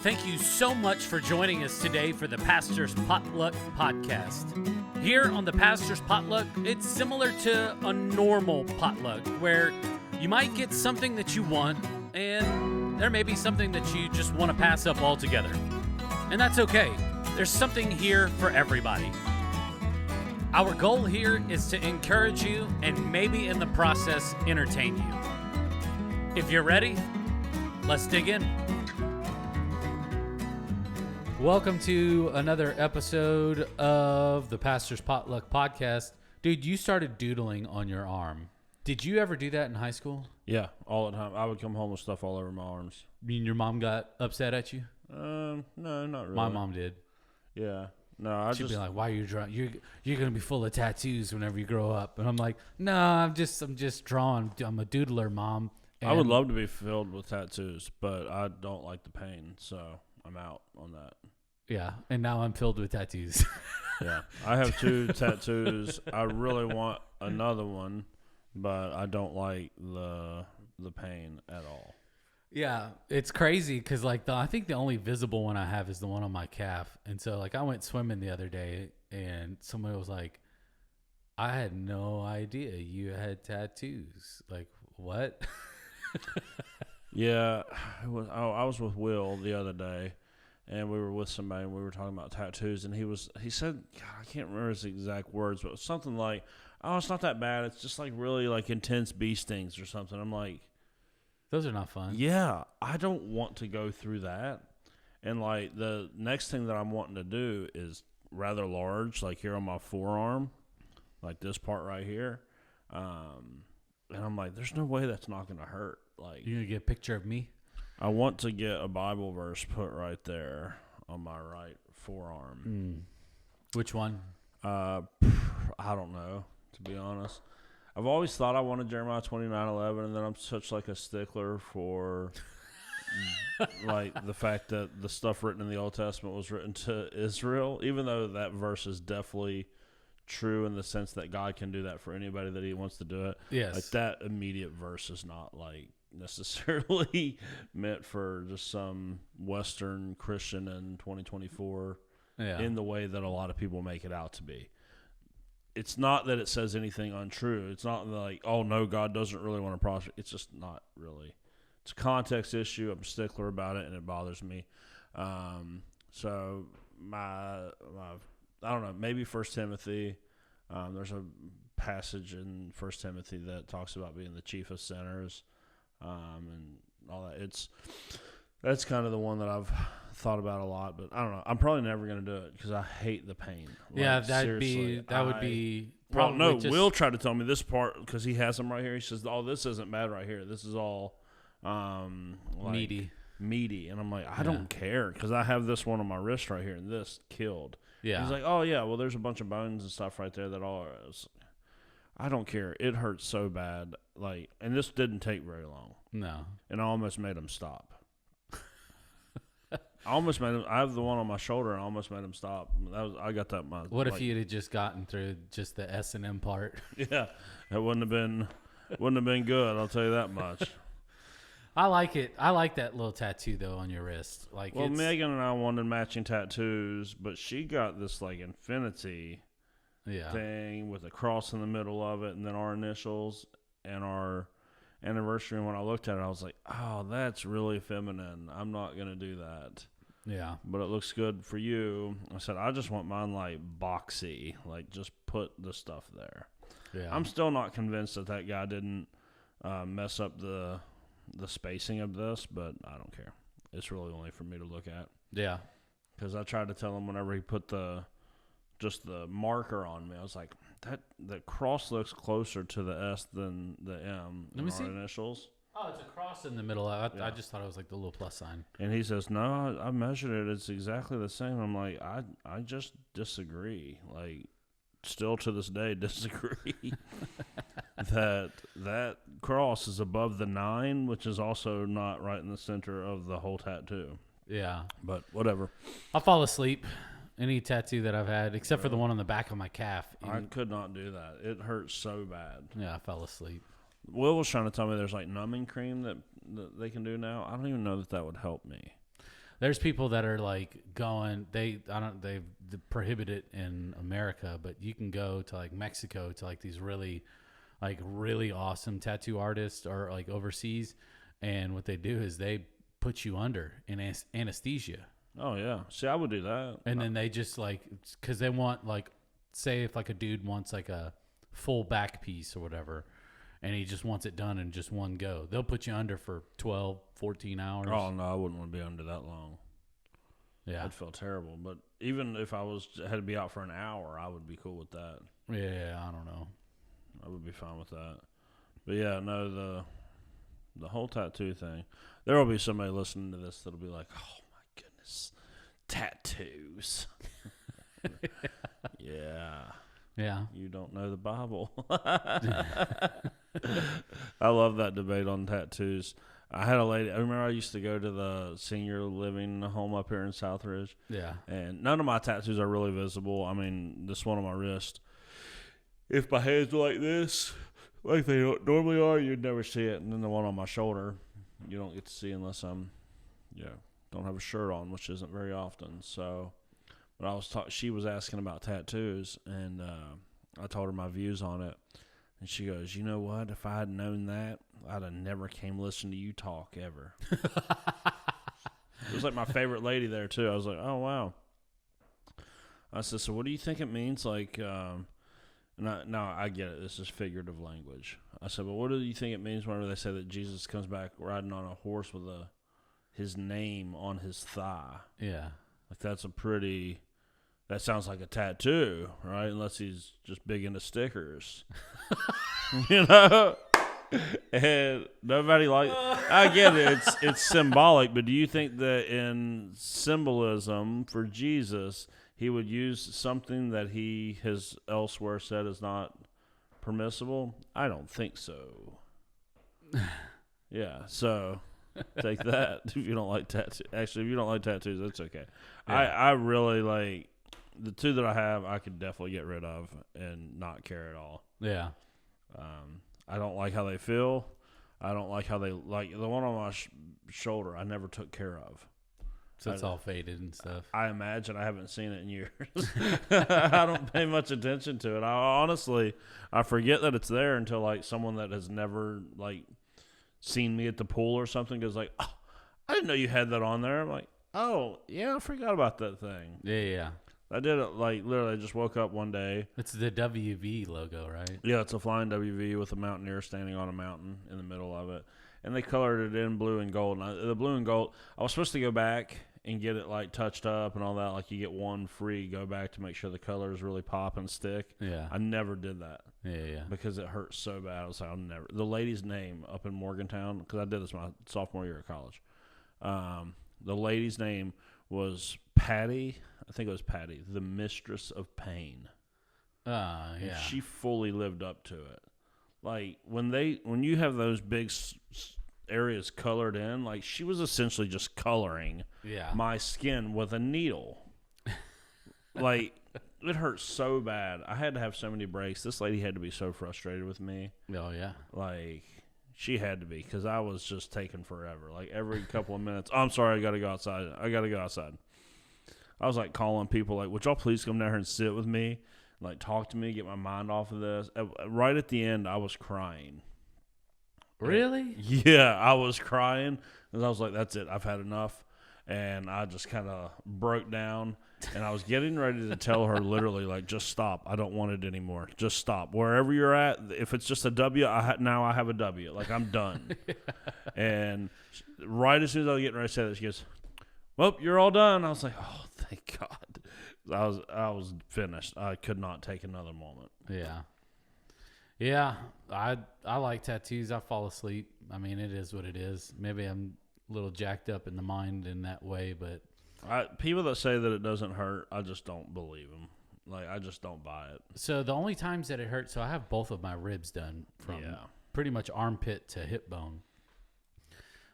Thank you so much for joining us today for the Pastor's Potluck Podcast. Here on the Pastor's Potluck, it's similar to a normal potluck where you might get something that you want and there may be something that you just want to pass up altogether. And that's okay. There's something here for everybody. Our goal here is to encourage you and maybe in the process entertain you. If you're ready, let's dig in. Welcome to another episode of the Pastor's Potluck Podcast. Dude, you started doodling on your arm. Did you ever do that in high school? Yeah, all the time. I would come home with stuff all over my arms. You mean your mom got upset at you? No, not really. My mom did. Yeah. No, She'd be like, "Why are you drawing? You're gonna be full of tattoos whenever you grow up." And I'm like, "No, I'm just drawing. I'm a doodler, Mom." And I would love to be filled with tattoos, but I don't like the pain, so I'm out on that. Yeah, and now I'm filled with tattoos. Yeah, I have 2 tattoos. I really want another one, but I don't like the pain at all. Yeah, it's crazy because I think the only visible one I have is the one on my calf. And so I went swimming the other day and somebody was like, "I had no idea you had tattoos." Like, what? Yeah, I was with Will the other day, and we were with somebody, and we were talking about tattoos, and he said, God, I can't remember his exact words, but it was something like, "Oh, it's not that bad. It's just really intense bee stings or something." I'm like, those are not fun. Yeah, I don't want to go through that. And the next thing that I'm wanting to do is rather large, here on my forearm, like this part right here. And I'm like, there's no way that's not going to hurt. You gonna get a picture of me? I want to get a Bible verse put right there on my right forearm. Which one? I don't know, to be honest. I've always thought I wanted Jeremiah 29:11, and then I'm such a stickler for the fact that the stuff written in the Old Testament was written to Israel, even though that verse is definitely true in the sense that God can do that for anybody that he wants to do it. Yes. That immediate verse is not necessarily meant for just some Western Christian in 2024 in the way that a lot of people make it out to be. It's not that it says anything untrue. It's not oh, no, God doesn't really want to prosper. It's just not really. It's a context issue. I'm a stickler about it, and it bothers me. So I don't know, maybe 1 Timothy. There's a passage in 1 Timothy that talks about being the chief of sinners and all that. That's kind of the one that I've thought about a lot, but I don't know. I'm probably never going to do it because I hate the pain. Yeah, that would be. Well, no, Will tried to tell me this part because he has them right here. He says, "Oh, this isn't bad right here. This is all meaty." And I'm like, I don't care because I have this one on my wrist right here, and this killed. Yeah. He's like, "Oh yeah, well, there's a bunch of bones and stuff right there that all." I don't care. It hurts so bad. And this didn't take very long. No. And I almost made him stop. I have the one on my shoulder, and I almost made him stop. I got that. What if you'd have just gotten through just the S&M part? Yeah, it wouldn't have been good. I'll tell you that much. I like it. I like that little tattoo though on your wrist. Megan and I wanted matching tattoos, but she got this infinity thing with a cross in the middle of it, and then our initials and our anniversary. And when I looked at it, I was like, "Oh, that's really feminine. I'm not gonna do that." Yeah, but it looks good for you. I said, I just want mine boxy, just put the stuff there. Yeah, I'm still not convinced that guy didn't mess up the spacing of this, but I don't care. It's really only for me to look at. Yeah, because I tried to tell him whenever he put the marker on me, I was like, that cross looks closer to the S than the M in our initials. Oh, it's a cross in the middle. I just thought it was the little plus sign. And he says, "No, I measured it. It's exactly the same." I'm like, I just disagree. Still to this day, disagree. that cross is above the 9, which is also not right in the center of the whole tattoo. Yeah. But whatever. I'll fall asleep. Any tattoo that I've had, except for the one on the back of my calf. I could not do that. It hurts so bad. Yeah, I fell asleep. Will was trying to tell me there's numbing cream that they can do now. I don't even know that would help me. There's people that are like going. They prohibit it in America, but you can go to like Mexico to like these really awesome tattoo artists or like overseas, and what they do is they put you under in anesthesia. Oh yeah, see, I would do that, and then they just like because they want like say if like a dude wants like a full back piece or whatever. And he just wants it done in just one go. They'll put you under for 12, 14 hours. Oh, no, I wouldn't want to be under that long. Yeah. I'd feel terrible. But even if I had to be out for an hour, I would be cool with that. Yeah, I don't know. I would be fine with that. But, yeah, no, the whole tattoo thing. There will be somebody listening to this that'll be like, oh, my goodness, tattoos. Yeah. Yeah. You don't know the Bible. I love that debate on tattoos. I had a lady, I remember I used to go to the senior living home up here in Southridge. Yeah. And none of my tattoos are really visible. I mean, this one on my wrist. If my hands were like this, like they normally are, you'd never see it. And then the one on my shoulder, you don't get to see unless don't have a shirt on, which isn't very often. So, but she was asking about tattoos, and I told her my views on it. And she goes, you know what? If I had known that, I'd have never came listen to you talk ever. It was like my favorite lady there, too. I was like, oh, wow. I said, so what do you think it means? Like, no, I get it. This is figurative language. I said, but what do you think it means whenever they say that Jesus comes back riding on a horse with his name on his thigh? Yeah. Like, that sounds like a tattoo, right? Unless he's just big into stickers. You know? And nobody I get it. It's symbolic, but do you think that in symbolism for Jesus, he would use something that he has elsewhere said is not permissible? I don't think so. Yeah, so take that if you don't like tattoos. Actually, if you don't like tattoos, that's okay. Yeah. I really like the two that I have. I could definitely get rid of and not care at all. Yeah. I don't like how they feel. I don't like how they like the one on my shoulder. I never took care of. So it's all faded and stuff. I imagine I haven't seen it in years. I don't pay much attention to it. I forget that it's there until like someone that has never like seen me at the pool or something goes like, oh, I didn't know you had that on there. I'm like, oh yeah, I forgot about that thing. Yeah. I did it like literally. I just woke up one day. It's the WV logo, right? Yeah, it's a flying WV with a mountaineer standing on a mountain in the middle of it. And they colored it in blue and gold. And the blue and gold, I was supposed to go back and get it like touched up and all that. Like you get one free, go back to make sure the colors really pop and stick. Yeah. I never did that. Yeah. Because it hurt so bad. I was like, I'll never. The lady's name up in Morgantown, because I did this my sophomore year of college. The lady's name was Patty. I think it was Patty, the Mistress of Pain. Yeah. And she fully lived up to it. Like when you have those big areas colored in, like she was essentially just coloring my skin with a needle. Like it hurt so bad. I had to have so many breaks. This lady had to be so frustrated with me. Oh yeah. Like she had to be, because I was just taking forever. Like every couple of minutes, oh, I'm sorry, I got to go outside. I was like calling people like, would y'all please come down here and sit with me? Like talk to me, get my mind off of this. Right at the end, I was crying. Really? Yeah, I was crying. And I was like, that's it. I've had enough. And I just kind of broke down. And I was getting ready to tell her literally, like, just stop. I don't want it anymore. Just stop. Wherever you're at, if it's just a W, now I have a W. Like, I'm done. And right as soon as I was getting ready to say that, she goes, well, you're all done. I was like, oh, thank God. I was finished. I could not take another moment. Yeah. Yeah, I like tattoos. I fall asleep. I mean, it is what it is. Maybe I'm a little jacked up in the mind in that way, but people that say that it doesn't hurt, I just don't believe them. Like, I just don't buy it. So the only times that it hurts, so I have both of my ribs done from pretty much armpit to hip bone.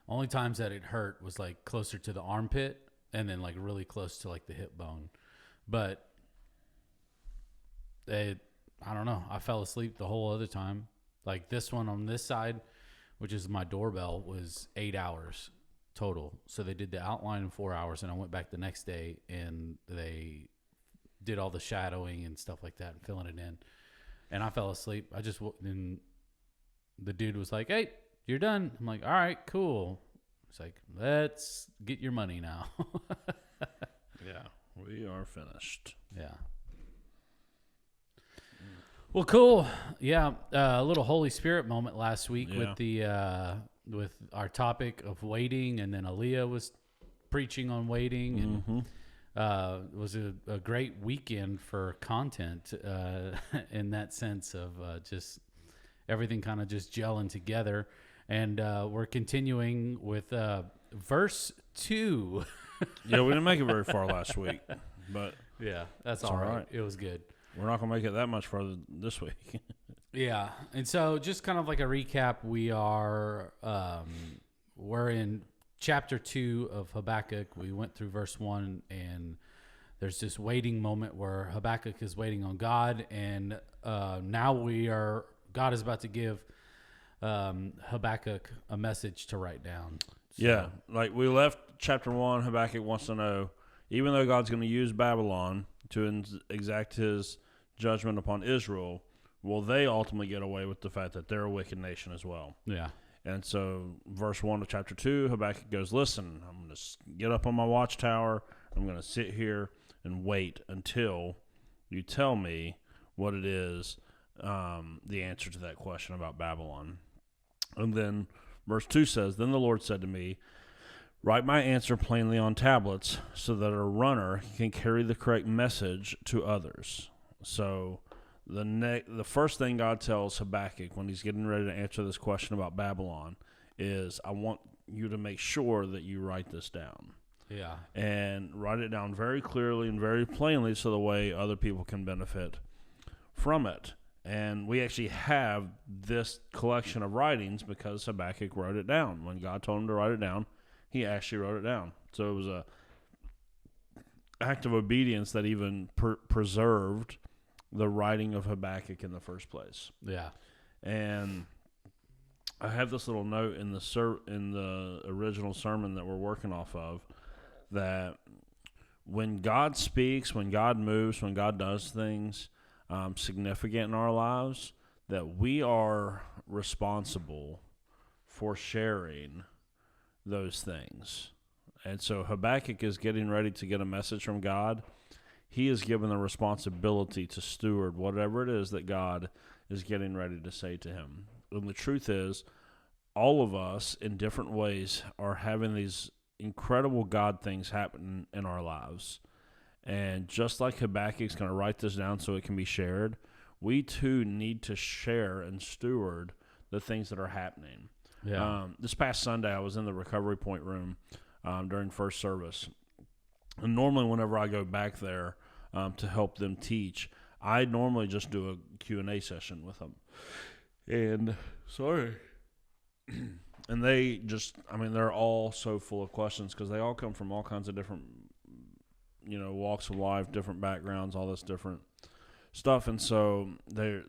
Only times that it hurt was like closer to the armpit and then like really close to like the hip bone. But I don't know. I fell asleep the whole other time. Like this one on this side, which is my doorbell, was 8 hours. total. So they did the outline in 4 hours, and I went back the next day and they did all the shadowing and stuff like that and filling it in. And I fell asleep. And the dude was like, "Hey, you're done." I'm like, "All right, cool." It's like, "Let's get your money now." Yeah, we are finished. Yeah. Well, cool. Yeah, a little Holy Spirit moment last week with the with our topic of waiting, and then Aaliyah was preaching on waiting, and it was a great weekend for content in that sense of just everything kind of just gelling together. And we're continuing with verse 2. Yeah, we didn't make it very far last week, but yeah, that's all right. It was good. We're not going to make it that much farther this week. Yeah, and so just kind of like a recap, we're in chapter 2 of Habakkuk. We went through verse 1, and there's this waiting moment where Habakkuk is waiting on God, and now God is about to give Habakkuk a message to write down. So, yeah, like we left chapter 1, Habakkuk wants to know, even though God's going to use Babylon to exact his judgment upon Israel, will they ultimately get away with the fact that they're a wicked nation as well? Yeah. And so verse 1 of chapter 2, Habakkuk goes, "Listen, I'm going to get up on my watchtower. I'm going to sit here and wait until you tell me what it is, the answer to that question about Babylon." And then verse 2 says, "Then the Lord said to me, write my answer plainly on tablets so that a runner can carry the correct message to others." So the first thing God tells Habakkuk when he's getting ready to answer this question about Babylon is, "I want you to make sure that you write this down." Yeah. And write it down very clearly and very plainly so the way other people can benefit from it. And we actually have this collection of writings because Habakkuk wrote it down. When God told him to write it down, he actually wrote it down. So it was a act of obedience that even preserved the writing of Habakkuk in the first place. Yeah. And I have this little note in the original sermon that we're working off of, that when God speaks, when God moves, when God does things significant in our lives, that we are responsible for sharing those things. And so Habakkuk is getting ready to get a message from God. He is given the responsibility to steward whatever it is that God is getting ready to say to him. And the truth is, all of us in different ways are having these incredible God things happen in our lives. And just like Habakkuk's going to write this down so it can be shared, we too need to share and steward the things that are happening. Yeah. This past Sunday, I was in the recovery point room during first service. And normally whenever I go back there to help them teach, I normally just do a Q&A session with them. And, and they just, they're all so full of questions because they all come from all kinds of different, walks of life, different backgrounds, all this different stuff. And so they're,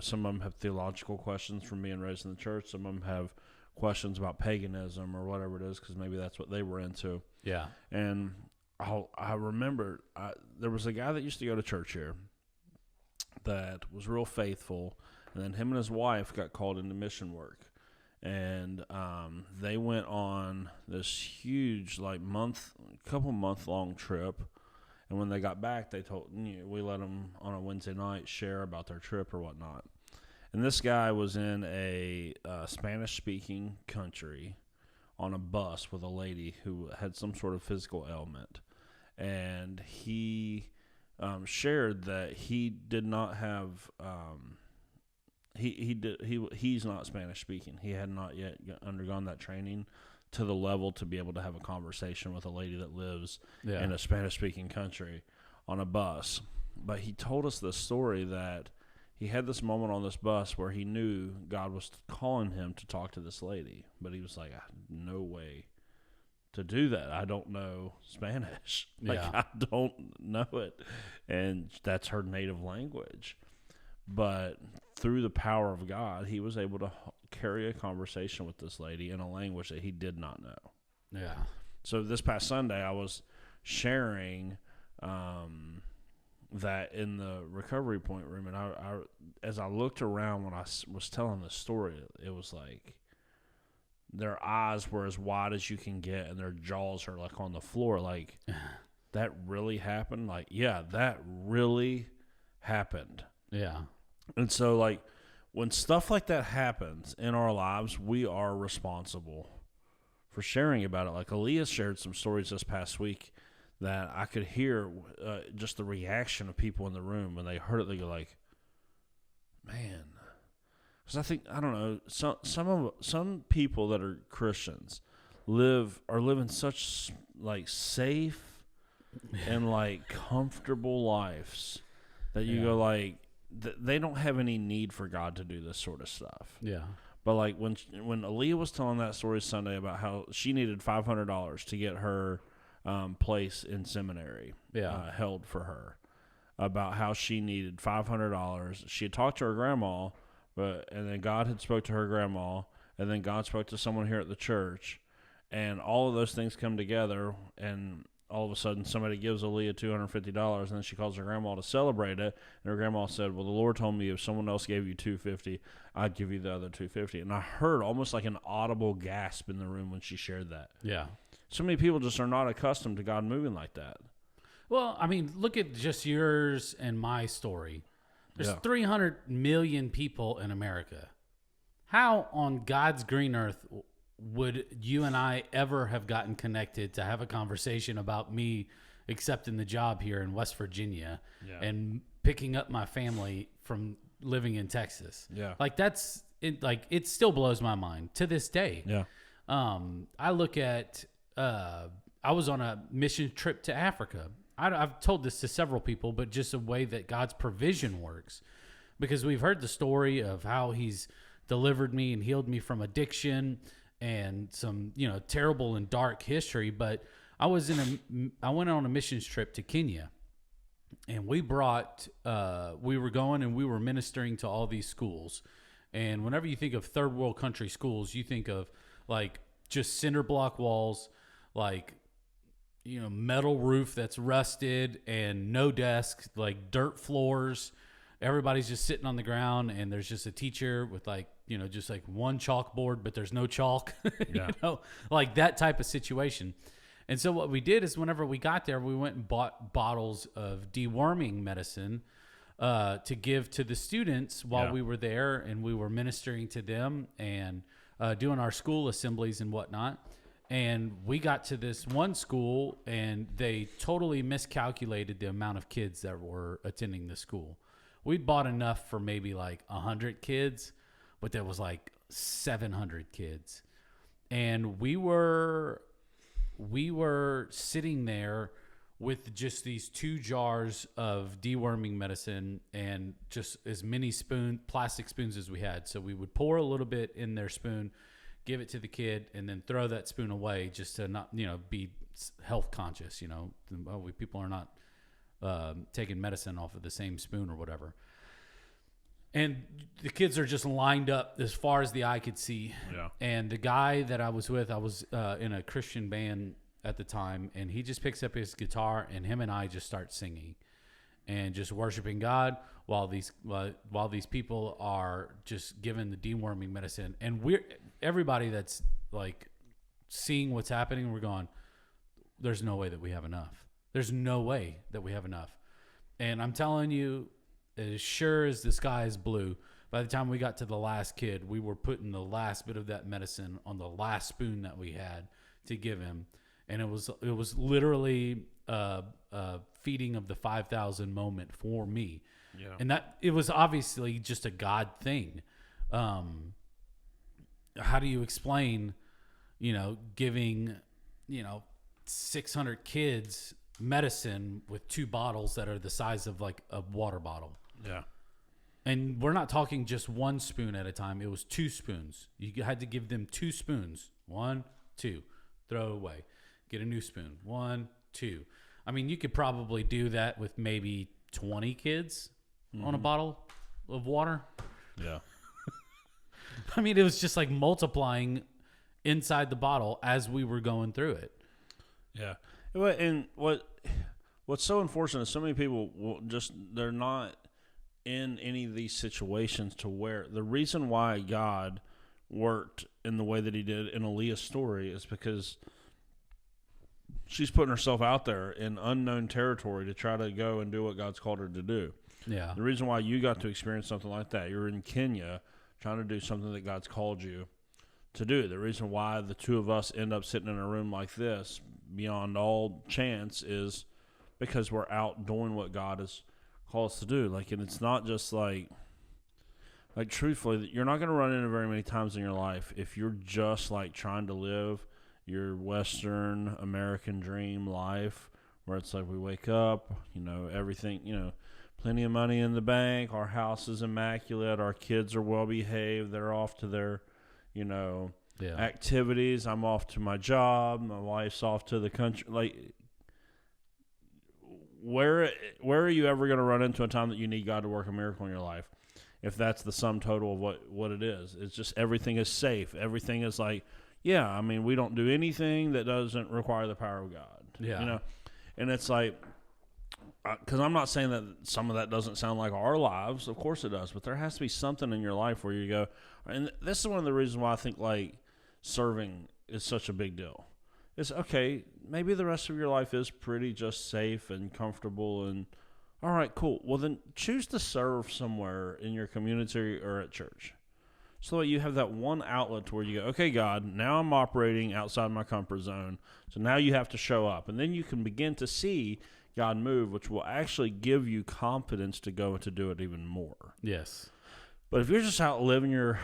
some of them have theological questions from being raised in the church. Some of them have questions about paganism or whatever it is because maybe that's what they were into. Yeah. And I remember there was a guy that used to go to church here that was real faithful, and then him and his wife got called into mission work. And they went on this huge, couple month long trip. And when they got back, they told we let them on a Wednesday night share about their trip or whatnot. And this guy was in a Spanish-speaking country on a bus with a lady who had some sort of physical ailment, and he shared that he did not have. He's not Spanish speaking. He had not yet undergone that training to the level to be able to have a conversation with a lady that lives in a Spanish speaking country on a bus. But he told us this story that he had this moment on this bus where he knew God was calling him to talk to this lady, but he was like, no way to do that. I don't know Spanish. I don't know it. And that's her native language. But through the power of God, he was able to carry a conversation with this lady in a language that he did not know. Yeah. So this past Sunday, I was sharing that in the recovery point room, and I as I looked around when I was telling the story, it was like their eyes were as wide as you can get, and their jaws are like on the floor. Like, that really happened? Like, yeah, that really happened. Yeah. And so, like, when stuff like that happens in our lives, we are responsible for sharing about it. Like, Aaliyah shared some stories this past week that I could hear just the reaction of people in the room when they heard it. They go like, man. Because I think, I don't know, some people that are Christians are living such, like, safe and, like, comfortable lives that you go like, they don't have any need for God to do this sort of stuff. Yeah. But, like, when Aaliyah was telling that story Sunday about how she needed $500 to get her place in seminary held for her, about how she needed $500. She had talked to her grandma, and then God had spoke to her grandma, and then God spoke to someone here at the church, and all of those things come together, and all of a sudden somebody gives Aaliyah $250, and then she calls her grandma to celebrate it, and her grandma said, well, the Lord told me if someone else gave you $250, I'd give you the other $250. And I heard almost like an audible gasp in the room when she shared that. Yeah. So many people just are not accustomed to God moving like that. Well, I mean, look at just yours and my story. There's 300 million people in America. How on God's green earth would you and I ever have gotten connected to have a conversation about me accepting the job here in West Virginia and picking up my family from living in Texas? Yeah. Like, that's it. Like, it still blows my mind to this day. Yeah. I look at, I was on a mission trip to Africa. I've told this to several people, but just a way that God's provision works, because we've heard the story of how he's delivered me and healed me from addiction and some, terrible and dark history. But I went on a missions trip to Kenya, and we were going and we were ministering to all these schools. And whenever you think of third world country schools, you think of like just cinder block walls, like, metal roof that's rusted and no desk, like dirt floors. Everybody's just sitting on the ground, and there's just a teacher with like, just like one chalkboard, but there's no chalk, like that type of situation. And so what we did is whenever we got there, we went and bought bottles of deworming medicine to give to the students while we were there, and we were ministering to them and doing our school assemblies and whatnot. And we got to this one school, and they totally miscalculated the amount of kids that were attending the school. We'd bought enough for maybe like 100 kids, but there was like 700 kids. And we were sitting there with just these 2 jars of deworming medicine and just as many plastic spoons as we had. So we would pour a little bit in their spoon, give it to the kid, and then throw that spoon away just to not, be health conscious. People are not taking medicine off of the same spoon or whatever. And the kids are just lined up as far as the eye could see. Yeah. And the guy that I was with, I was in a Christian band at the time, and he just picks up his guitar, and him and I just start singing and just worshiping God while these people are just given the deworming medicine. And everybody that's like seeing what's happening, we're going, there's no way that we have enough. There's no way that we have enough. And I'm telling you, as sure as the sky is blue, by the time we got to the last kid, we were putting the last bit of that medicine on the last spoon that we had to give him. And it was literally a feeding of the 5,000 moment for me. Yeah. And that it was obviously just a God thing. How do you explain, giving, 600 kids medicine with 2 bottles that are the size of like a water bottle? Yeah. And we're not talking just 1 spoon at a time. It was 2 spoons. You had to give them 2 spoons. 1, 2, throw away. Get a new spoon. 1, 2. I mean, you could probably do that with maybe 20 kids on a bottle of water. Yeah. I mean, it was just like multiplying inside the bottle as we were going through it. Yeah. And what's so unfortunate is so many people they're not in any of these situations to where the reason why God worked in the way that he did in Aaliyah's story is because she's putting herself out there in unknown territory to try to go and do what God's called her to do. Yeah. The reason why you got to experience something like that, you're in Kenya trying to do something that God's called you to do. The reason why the two of us end up sitting in a room like this, beyond all chance, is because we're out doing what God has called us to do. And it's not just like truthfully, you're not going to run into very many times in your life if you're just trying to live your Western American dream life, where it's we wake up, everything, plenty of money in the bank, our house is immaculate, our kids are well behaved, they're off to their, activities, I'm off to my job, my wife's off to the country. Where are you ever going to run into a time that you need God to work a miracle in your life? If that's the sum total of what it is. It's just everything is safe. Everything is we don't do anything that doesn't require the power of God. Yeah. And it's because I'm not saying that some of that doesn't sound like our lives. Of course it does. But there has to be something in your life where you go, and this is one of the reasons why I think serving is such a big deal. It's okay, maybe the rest of your life is pretty just safe and comfortable and all right, cool. Well, then choose to serve somewhere in your community or at church. So that you have that one outlet to where you go, okay, God, now I'm operating outside my comfort zone. So now you have to show up. And then you can begin to see God move, which will actually give you confidence to go and to do it even more. Yes. But if you're just out living your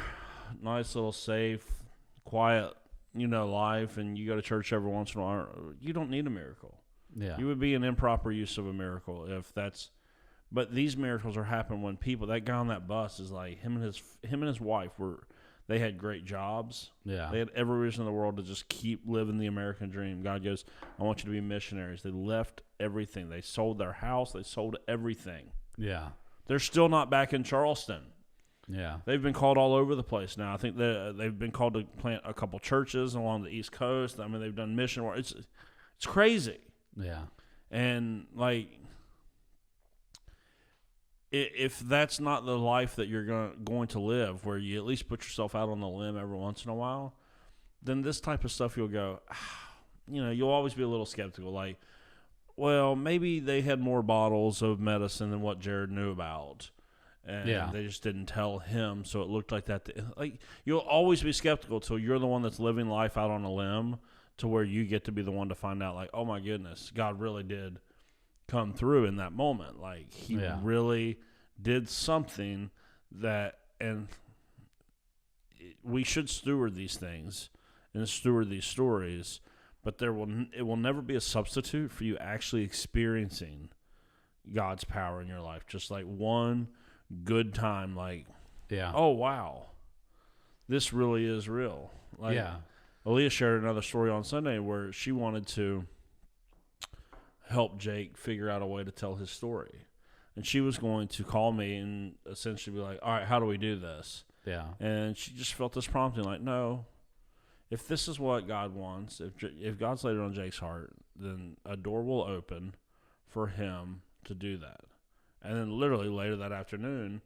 nice little safe, quiet, life, and you go to church every once in a while, you don't need a miracle. Yeah. You would be an improper use of a miracle if that's. But these miracles are happening when people. That guy on that bus is him and his wife they had great jobs. Yeah. They had every reason in the world to just keep living the American dream. God goes, I want you to be missionaries. They left everything. They sold their house. They sold everything. Yeah. They're still not back in Charleston. Yeah. They've been called all over the place now. I think they've been called to plant a couple churches along the East Coast. I mean, they've done mission work. It's crazy. Yeah. And if that's not the life that you're going to live, where you at least put yourself out on the limb every once in a while, then this type of stuff you'll go, you'll always be a little skeptical. Well, maybe they had more bottles of medicine than what Jared knew about. And they just didn't tell him, so it looked like that. You'll always be skeptical till you're the one that's living life out on a limb, to where you get to be the one to find out, oh my goodness, God really did come through in that moment. He really did something and we should steward these things and steward these stories, but it will never be a substitute for you actually experiencing God's power in your life. Just one good time, oh wow, this really is real. Aaliyah shared another story on Sunday where she wanted to help Jake figure out a way to tell his story. And she was going to call me and essentially be like, all right, how do we do this? Yeah. And she just felt this prompting, no, if this is what God wants, if God's laid it on Jake's heart, then a door will open for him to do that. And then literally later that afternoon,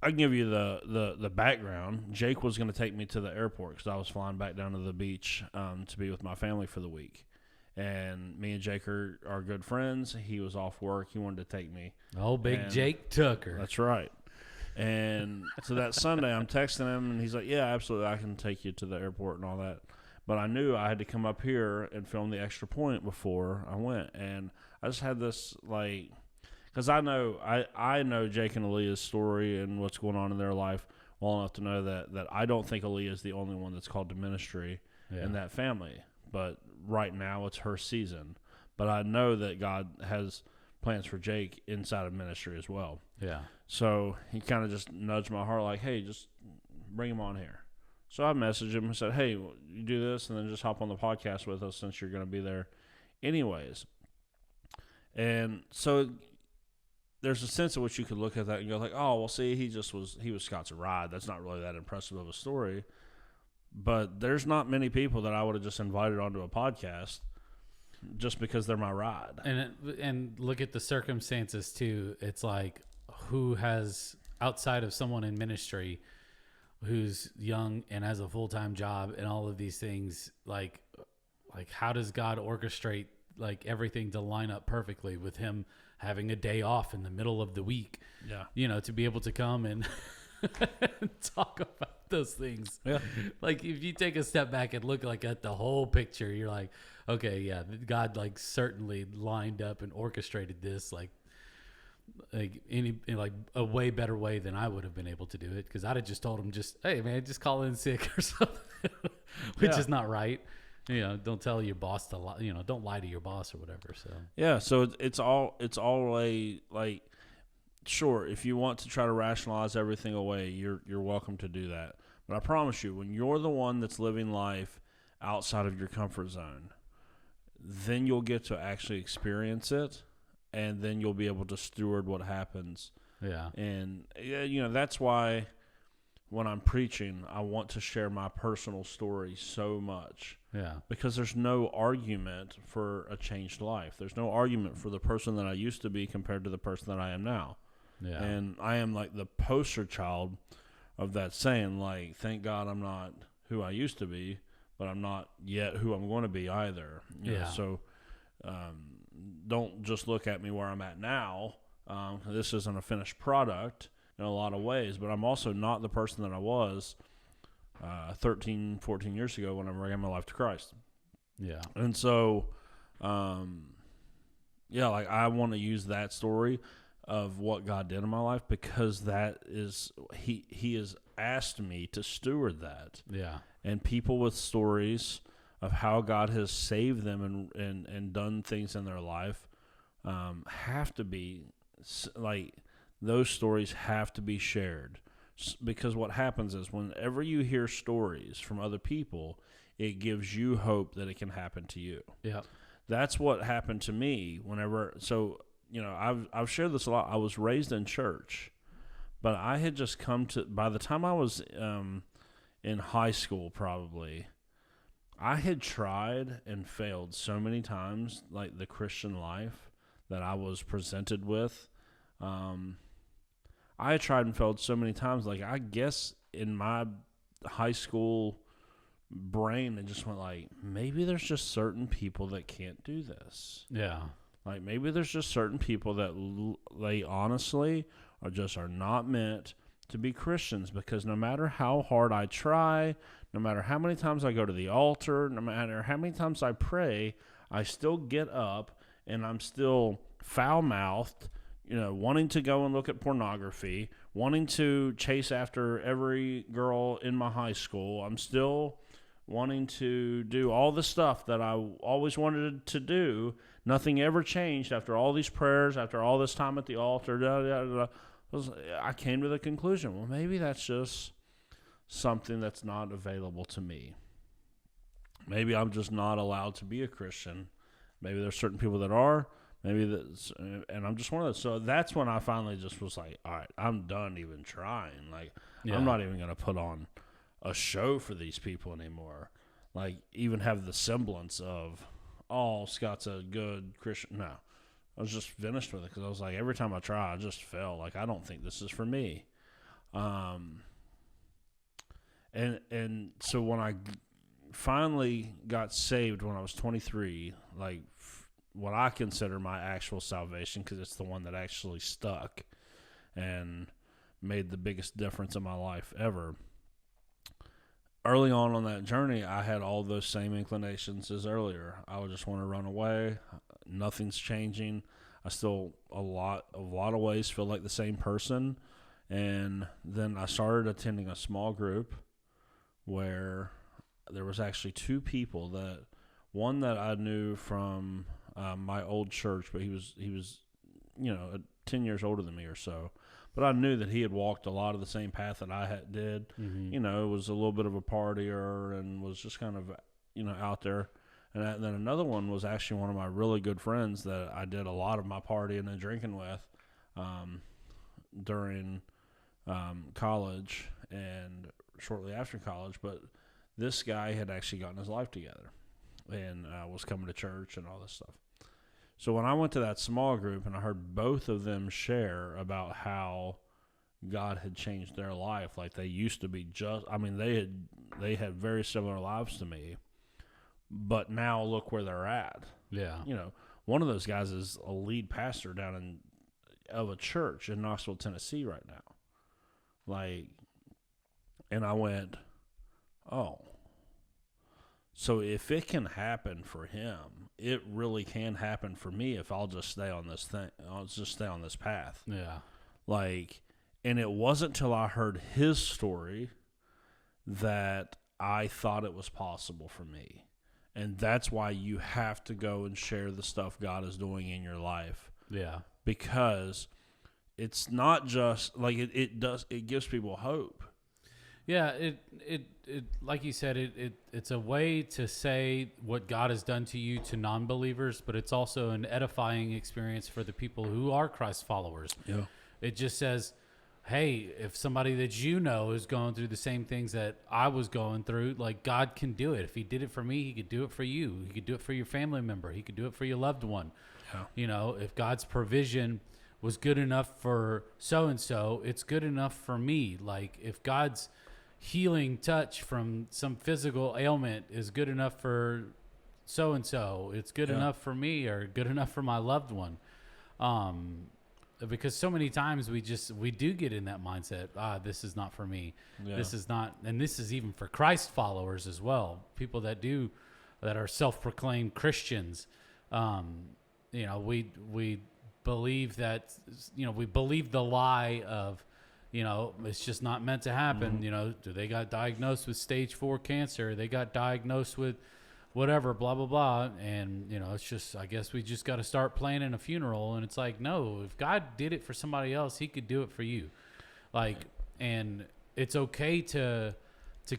I can give you the background. Jake was going to take me to the airport because I was flying back down to the beach to be with my family for the week. And me and Jake are good friends. He was off work. He wanted to take me. Oh, big Jake Tucker. That's right. And so that Sunday, I'm texting him, and he's like, yeah, absolutely, I can take you to the airport and all that. But I knew I had to come up here and film the extra point before I went. And I just had this, because I know Jake and Aaliyah's story and what's going on in their life well enough to know that I don't think Aaliyah is the only one that's called to ministry in that family. But right now it's her season. But I know that God has plans for Jake inside of ministry as well. Yeah. So he kind of just nudged my heart hey, just bring him on here. So I messaged him and said, hey, you do this and then just hop on the podcast with us since you're going to be there anyways. And so there's a sense in which you could look at that and go oh, well, see, he was Scott's ride. That's not really that impressive of a story. But there's not many people that I would have just invited onto a podcast just because they're my ride. And look at the circumstances too. It's like, who has, outside of someone in ministry who's young and has a full-time job and all of these things, like how does God orchestrate like everything to line up perfectly with him having a day off in the middle of the week? Yeah. You know, to be able to come and talk about those things. Yeah. Like if you take a step back and look like at the whole picture, you're like, okay, yeah, God like certainly lined up and orchestrated this like in a way better way than I would have been able to do it, because I'd have just told him, hey man, just call in sick or something, which is not right. You know, don't tell your boss to lie, don't lie to your boss or whatever. So yeah, so it's all a like, sure, if you want to try to rationalize everything away, you're welcome to do that. But I promise you, when you're the one that's living life outside of your comfort zone, then you'll get to actually experience it. And then you'll be able to steward what happens. Yeah. And, that's why when I'm preaching, I want to share my personal story so much. Yeah. Because there's no argument for a changed life. There's no argument for the person that I used to be compared to the person that I am now. Yeah. And I am like the poster child of that saying, like, thank God I'm not who I used to be, but I'm not yet who I'm going to be either. You know, so don't just look at me where I'm at now. This isn't a finished product in a lot of ways, but I'm also not the person that I was 13, 14 years ago when I gave my life to Christ. Yeah. And so, like I want to use that story of what God did in my life, because that is, he has asked me to steward that. Yeah. And people with stories of how God has saved them and done things in their life have to be, like, those stories have to be shared. Because what happens is whenever you hear stories from other people, it gives you hope that it can happen to you. Yeah. That's what happened to me I've shared this a lot. I was raised in church, but I had just come to, by the time I was in high school probably, I had tried and failed so many times, like the Christian life that I was presented with. I had tried and failed so many times. Like, I guess in my high school brain, it just went like, maybe there's just certain people that can't do this. Yeah. Like, maybe there's just certain people that they honestly are not meant to be Christians, because no matter how hard I try, no matter how many times I go to the altar, no matter how many times I pray, I still get up and I'm still foul-mouthed, wanting to go and look at pornography, wanting to chase after every girl in my high school. I'm still wanting to do all the stuff that I always wanted to do. Nothing ever changed after all these prayers, after all this time at the altar. I came to the conclusion, well, maybe that's just something that's not available to me. Maybe I'm just not allowed to be a Christian. Maybe there's certain people that are. And I'm just one of those. So that's when I finally just was like, all right, I'm done even trying. Like, I'm not even going to put on a show for these people anymore. Like, even have the semblance of, oh, Scott's a good Christian. No. I was just finished with it, because I was like, every time I try, I just fail. Like, I don't think this is for me. And so when I finally got saved when I was 23, like, what I consider my actual salvation, because it's the one that actually stuck and made the biggest difference in my life ever. Early on that journey, I had all those same inclinations as earlier. I would just want to run away. Nothing's changing. I still, a lot of ways, feel like the same person. And then I started attending a small group where there was actually two people one that I knew from my old church, but he was 10 years older than me or so. But I knew that he had walked a lot of the same path that I did. Mm-hmm. Was a little bit of a partier and was just kind of, out there. And then another one was actually one of my really good friends that I did a lot of my partying and drinking with during college and shortly after college. But this guy had actually gotten his life together and was coming to church and all this stuff. So when I went to that small group and I heard both of them share about how God had changed their life, like they used to be they had very similar lives to me, but now look where they're at. Yeah. One of those guys is a lead pastor of a church in Knoxville, Tennessee right now. And I went, oh. So if it can happen for him, it really can happen for me if I'll just stay on this thing. I'll just stay on this path. Yeah. And it wasn't till I heard his story that I thought it was possible for me. And that's why you have to go and share the stuff God is doing in your life. Yeah. Because it's not just it gives people hope. Yeah, it like you said, it's a way to say what God has done to you to non-believers, but it's also an edifying experience for the people who are Christ followers. Yeah. It just says, hey, if somebody that is going through the same things that I was going through, like, God can do it. If he did it for me, he could do it for you. He could do it for your family member. He could do it for your loved one. Yeah. If God's provision was good enough for so-and-so, it's good enough for me. Like, if God's healing touch from some physical ailment is good enough for so-and-so, it's good enough for me, or good enough for my loved one. Because so many times we do get in that mindset, this is not for me. Yeah. This is not, and this is even for Christ followers as well. People that are self-proclaimed Christians. We believe that, we believe the lie of, it's just not meant to happen. Mm-hmm. They got diagnosed with stage 4 cancer. They got diagnosed with whatever, blah, blah, blah. And, it's just, I guess we just got to start planning a funeral. And it's like, no, if God did it for somebody else, he could do it for you. And it's okay to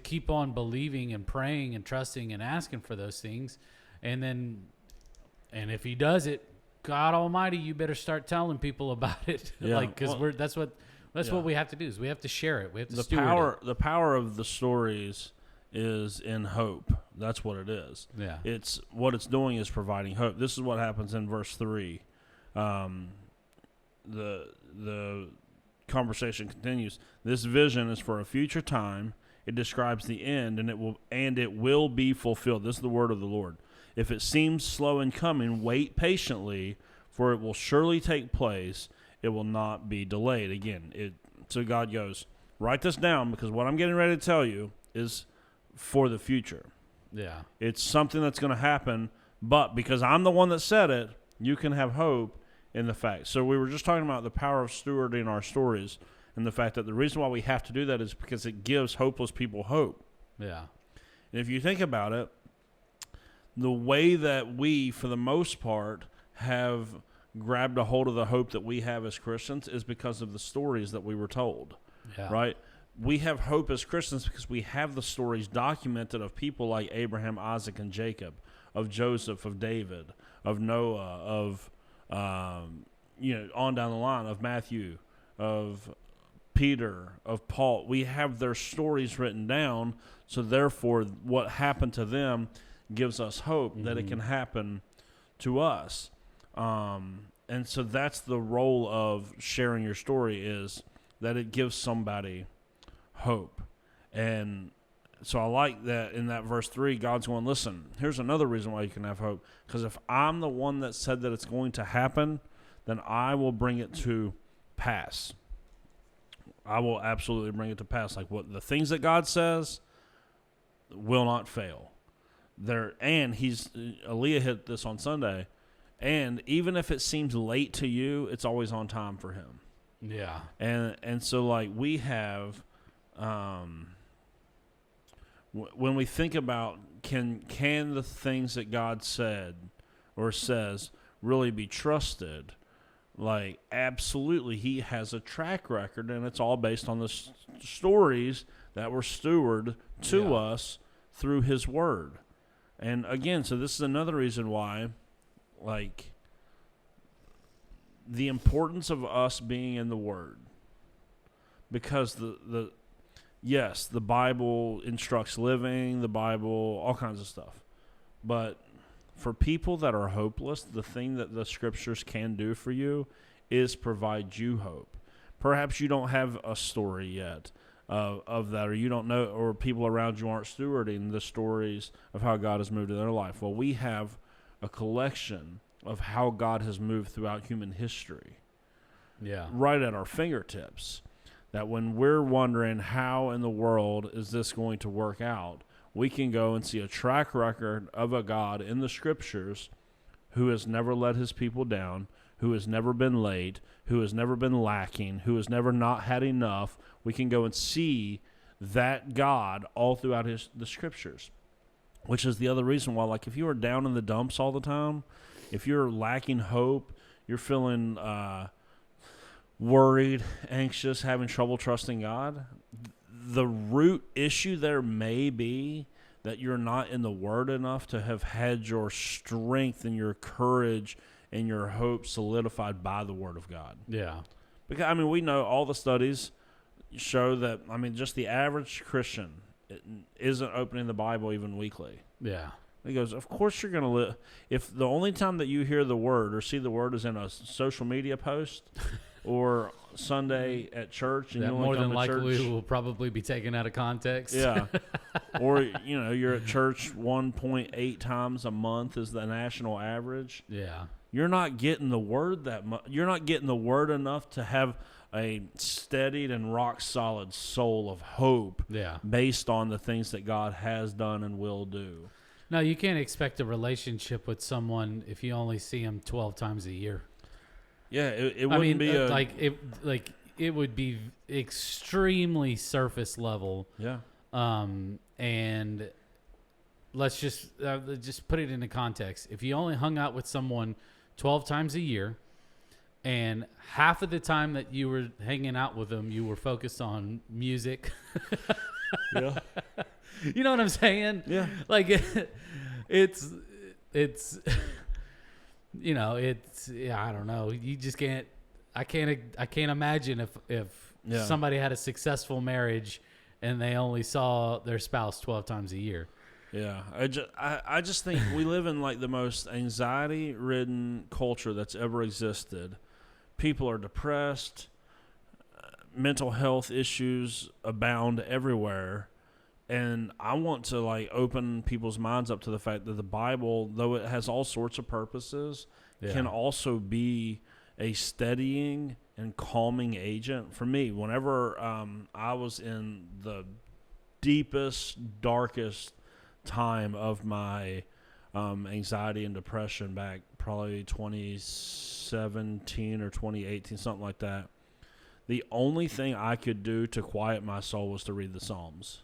keep on believing and praying and trusting and asking for those things. And if he does it, God Almighty, you better start telling people about it. Yeah. That's what we have to do, is we have to share it. We have to The power of the stories is in hope. That's what it is. Yeah. It's what it's doing is providing hope. This is what happens in verse 3. The conversation continues. This vision is for a future time. It describes the end, and it will be fulfilled. This is the word of the Lord. If it seems slow in coming, wait patiently, for it will surely take place. It will not be delayed. Again, so God goes, write this down, because what I'm getting ready to tell you is for the future. Yeah. It's something that's going to happen, but because I'm the one that said it, you can have hope in the fact. So we were just talking about the power of stewarding our stories, and the fact that the reason why we have to do that is because it gives hopeless people hope. Yeah. And if you think about it, the way that we, for the most part, have grabbed a hold of the hope that we have as Christians is because of the stories that we were told. Yeah. Right? We have hope as Christians because we have the stories documented of people like Abraham, Isaac, and Jacob, of Joseph, of David, of Noah, of on down the line, of Matthew, of Peter, of Paul. We have their stories written down, so therefore what happened to them gives us hope that it can happen to us. And so that's the role of sharing your story, is that it gives somebody hope. And so I like that in that verse 3, God's going, listen, here's another reason why you can have hope. Because if I'm the one that said that it's going to happen, then I will bring it to pass. I will absolutely bring it to pass. Like, what the things that God says will not fail. And Aaliyah hit this on Sunday. And even if it seems late to you, it's always on time for him. Yeah. And so, like, we have, when we think about can the things that God said or says really be trusted, like, absolutely, he has a track record, and it's all based on the stories that were stewarded to us through his word. And again, so this is another reason why, like, the importance of us being in the Word, because yes, the Bible instructs living, the Bible, all kinds of stuff. But for people that are hopeless, the thing that the scriptures can do for you is provide you hope. Perhaps you don't have a story yet of that, or you don't know, or people around you aren't stewarding the stories of how God has moved in their life. Well, we have a collection of how God has moved throughout human history. Yeah. Right at our fingertips. That when we're wondering how in the world is this going to work out, we can go and see a track record of a God in the scriptures who has never let his people down, who has never been late, who has never been lacking, who has never not had enough. We can go and see that God all throughout the scriptures, which is the other reason why, like, if you are down in the dumps all the time, if you're lacking hope, you're feeling worried, anxious, having trouble trusting God, the root issue there may be that you're not in the Word enough to have had your strength and your courage and your hope solidified by the Word of God. Yeah. Because, I mean, we know all the studies show that, I mean, just the average Christian isn't opening the Bible even weekly. Yeah. He goes, of course you're going to live. If the only time that you hear the Word or see the Word is in a social media post or Sunday at church, and that you only more come than to likely church, will probably be taken out of context. Yeah. Or, you know, you're at church 1.8 times a month is the national average. Yeah. You're not getting the Word that much. You're not getting the Word enough to have a steadied and rock solid soul of hope. Yeah. Based on the things that God has done and will do. No, you can't expect a relationship with someone if you only see them 12 times a year. Yeah, it wouldn't be it would be extremely surface level. Yeah. And let's just put it into context. If you only hung out with someone 12 times a year, and half of the time that you were hanging out with them, you were focused on music. Yeah. You know what I'm saying? Yeah. Like it's you know, I don't know. You just can't. I can't imagine if somebody had a successful marriage and they only saw their spouse 12 times a year. Yeah, I just think we live in like the most anxiety-ridden culture that's ever existed. People are depressed. Mental health issues abound everywhere. And I want to like open people's minds up to the fact that the Bible, though it has all sorts of purposes, can also be a steadying and calming agent. For me, whenever I was in the deepest, darkest time of my anxiety and depression back probably 2017 or 2018, something like that, the only thing I could do to quiet my soul was to read the Psalms.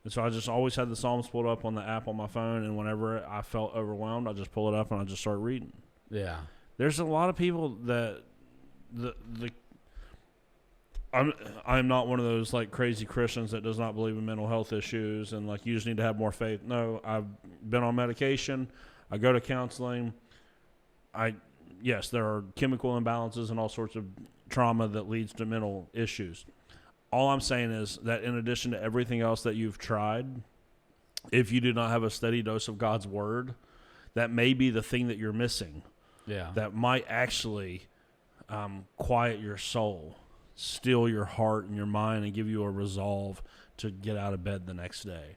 And so I just always had the Psalms pulled up on the app on my phone, and whenever I felt overwhelmed, I just pull it up and I just start reading. Yeah. There's a lot of people that I'm not one of those like crazy Christians that does not believe in mental health issues and like you just need to have more faith. No, I've been on medication. I go to counseling. Yes, there are chemical imbalances and all sorts of trauma that leads to mental issues. All I'm saying is that in addition to everything else that you've tried, if you do not have a steady dose of God's word, that may be the thing that you're missing. Yeah. That might actually quiet your soul, still your heart and your mind, and give you a resolve to get out of bed the next day.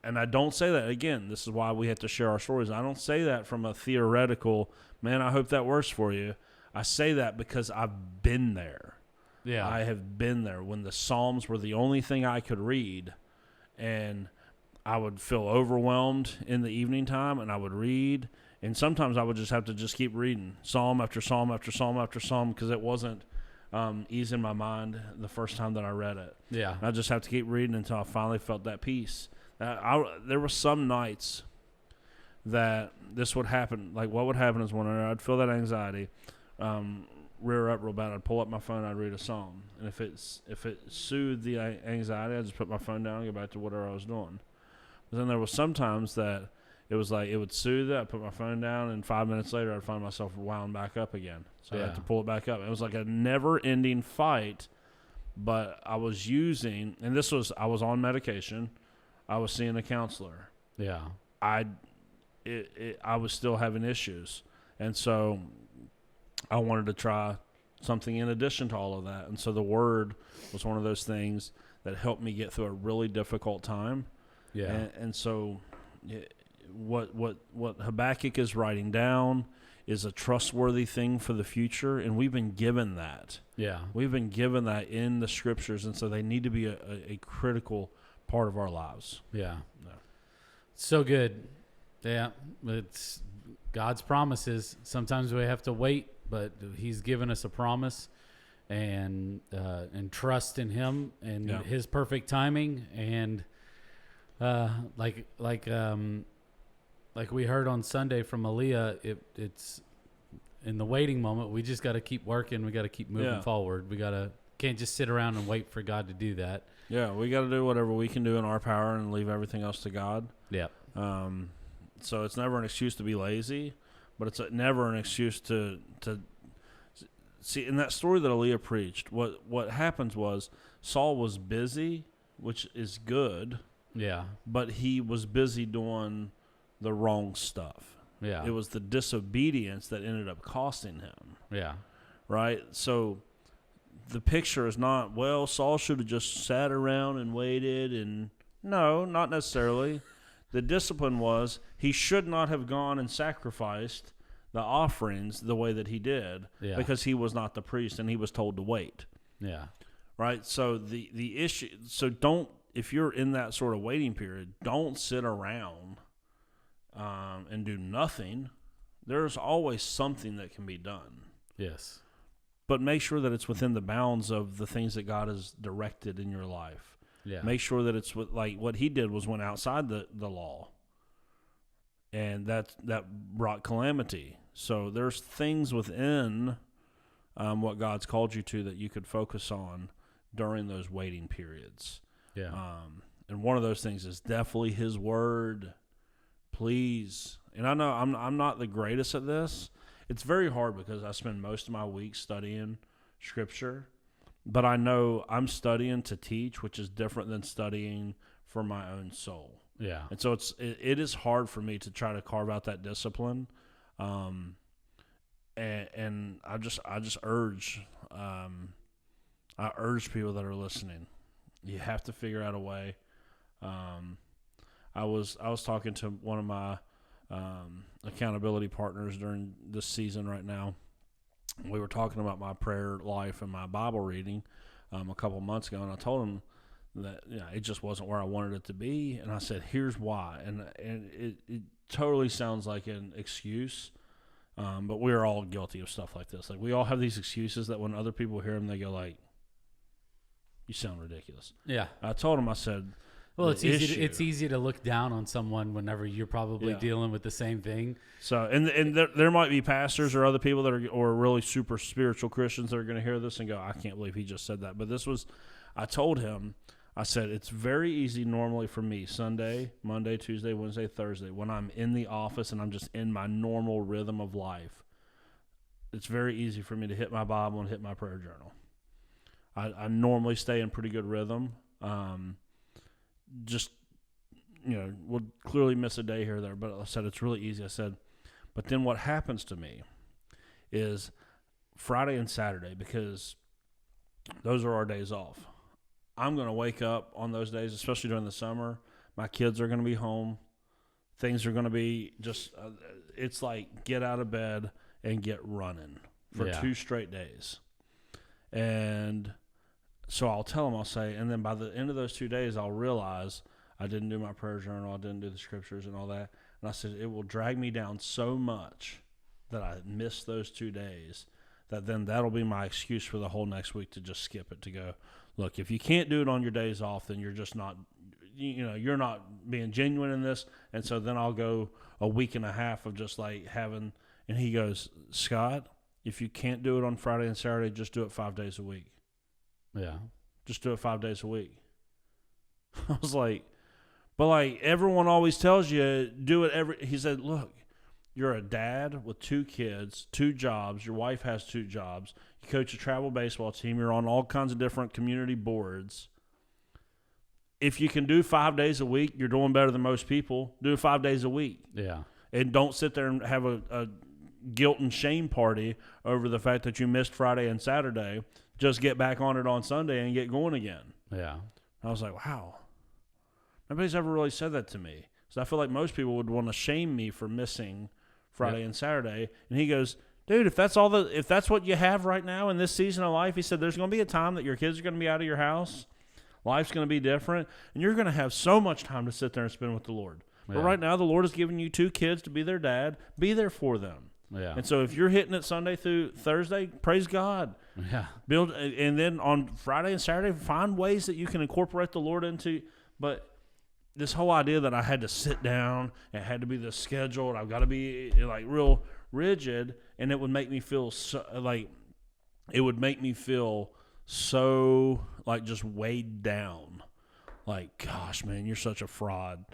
And I don't say that, again, this is why we have to share our stories. I don't say that from a theoretical, man, I hope that works for you. I say that because I've been there. Yeah. I have been there when the Psalms were the only thing I could read, and I would feel overwhelmed in the evening time, and I would read, and sometimes I would just have to just keep reading Psalm after Psalm after Psalm after Psalm because it wasn't easing my mind the first time that I read it. Yeah. I just have to keep reading until I finally felt that peace. There were some nights that this would happen. Like what would happen is when I'd feel that anxiety, rear up real bad, I'd pull up my phone, I'd read a psalm, and if it soothed the anxiety, I'd just put my phone down and go back to whatever I was doing. But then there was sometimes that it was like it would soothe it, I'd put my phone down, and 5 minutes later I'd find myself wound back up again. So I had to pull it back up. It was like a never-ending fight but I was using, and I was on medication. I was seeing a counselor. Yeah. I was still having issues. And so I wanted to try something in addition to all of that. And so the Word was one of those things that helped me get through a really difficult time. Yeah. And so what Habakkuk is writing down is a trustworthy thing for the future, and we've been given that. Yeah. We've been given that in the Scriptures, and so they need to be a critical part of our lives. Yeah. No. So good. Yeah. It's God's promises. Sometimes we have to wait, but He's given us a promise, and trust in Him and His perfect timing. And like we heard on Sunday from Aaliyah, it's in the waiting moment. We just got to keep working. We got to keep moving forward. Can't just sit around and wait for God to do that. Yeah, we got to do whatever we can do in our power and leave everything else to God. Yeah. So it's never an excuse to be lazy, but it's never an excuse to see. In that story that Aaliyah preached, what happens was Saul was busy, which is good. Yeah. But he was busy doing the wrong stuff. Yeah. It was the disobedience that ended up costing him. Yeah. Right? So the picture is not, well, Saul should have just sat around and waited. And no, not necessarily. The discipline was he should not have gone and sacrificed the offerings the way that he did because he was not the priest and he was told to wait. Yeah. Right? So the issue, so don't, if you're in that sort of waiting period, don't sit around and do nothing. There's always something that can be done. Yes. But make sure that it's within the bounds of the things that God has directed in your life. Yeah. Make sure that it's like what he did was went outside the law. And that brought calamity. So there's things within what God's called you to that you could focus on during those waiting periods. Yeah. And one of those things is definitely His Word. Please. And I know I'm not the greatest at this. It's very hard because I spend most of my week studying Scripture. But I know I'm studying to teach, which is different than studying for my own soul. Yeah. And so it is hard for me to try to carve out that discipline. And I just urge I urge people that are listening. You have to figure out a way. I was talking to one of my accountability partners during this season right now. We were talking about my prayer life and my Bible reading a couple months ago, and I told him that it just wasn't where I wanted it to be. And I said, here's why. And it totally sounds like an excuse, but we're all guilty of stuff like this. Like, we all have these excuses that when other people hear them, they go like, you sound ridiculous. Yeah. I told him, I said, well, it's easy to look down on someone whenever you're probably dealing with the same thing. So, and there might be pastors or other people that are, or really super spiritual Christians that are going to hear this and go, I can't believe he just said that. But I told him, I said, it's very easy normally for me, Sunday, Monday, Tuesday, Wednesday, Thursday, when I'm in the office and I'm just in my normal rhythm of life, it's very easy for me to hit my Bible and hit my prayer journal. I normally stay in pretty good rhythm. Just, we'll clearly miss a day here or there, but I said it's really easy. I said, but then what happens to me is Friday and Saturday, because those are our days off. I'm going to wake up on those days, especially during the summer. My kids are going to be home. Things are going to be just, it's like get out of bed and get running for 2 straight days. And so I'll tell them, I'll say, and then by the end of those 2 days, I'll realize I didn't do my prayer journal, I didn't do the scriptures and all that. And I said, it will drag me down so much that I missed those 2 days that then that'll be my excuse for the whole next week to just skip it, to go, look, if you can't do it on your days off, then you're just not, you're not being genuine in this. And so then I'll go a week and a half of just like having, and he goes, Scott, if you can't do it on Friday and Saturday, just do it 5 days a week. Yeah. Just do it 5 days a week. I was like, but like everyone always tells you, do it he said, look, you're a dad with 2 kids, 2 jobs. Your wife has 2 jobs. You coach a travel baseball team. You're on all kinds of different community boards. If you can do 5 days a week, you're doing better than most people. Do 5 days a week. Yeah. And don't sit there and have a guilt and shame party over the fact that you missed Friday and Saturday. Just get back on it on Sunday and get going again. Yeah. I was like, wow. Nobody's ever really said that to me. So I feel like most people would want to shame me for missing Friday and Saturday. And he goes, dude, if that's what you have right now in this season of life, he said, there's going to be a time that your kids are going to be out of your house. Life's going to be different. And you're going to have so much time to sit there and spend with the Lord. Yeah. But right now, the Lord has given you 2 kids to be their dad. Be there for them. Yeah. And so if you're hitting it Sunday through Thursday, praise God. Yeah. Build, and then on Friday and Saturday, find ways that you can incorporate the Lord into. But this whole idea that I had to sit down, it had to be the schedule, and I've got to be like real rigid, and it would make me feel so like just weighed down. Like, gosh, man, you're such a fraud.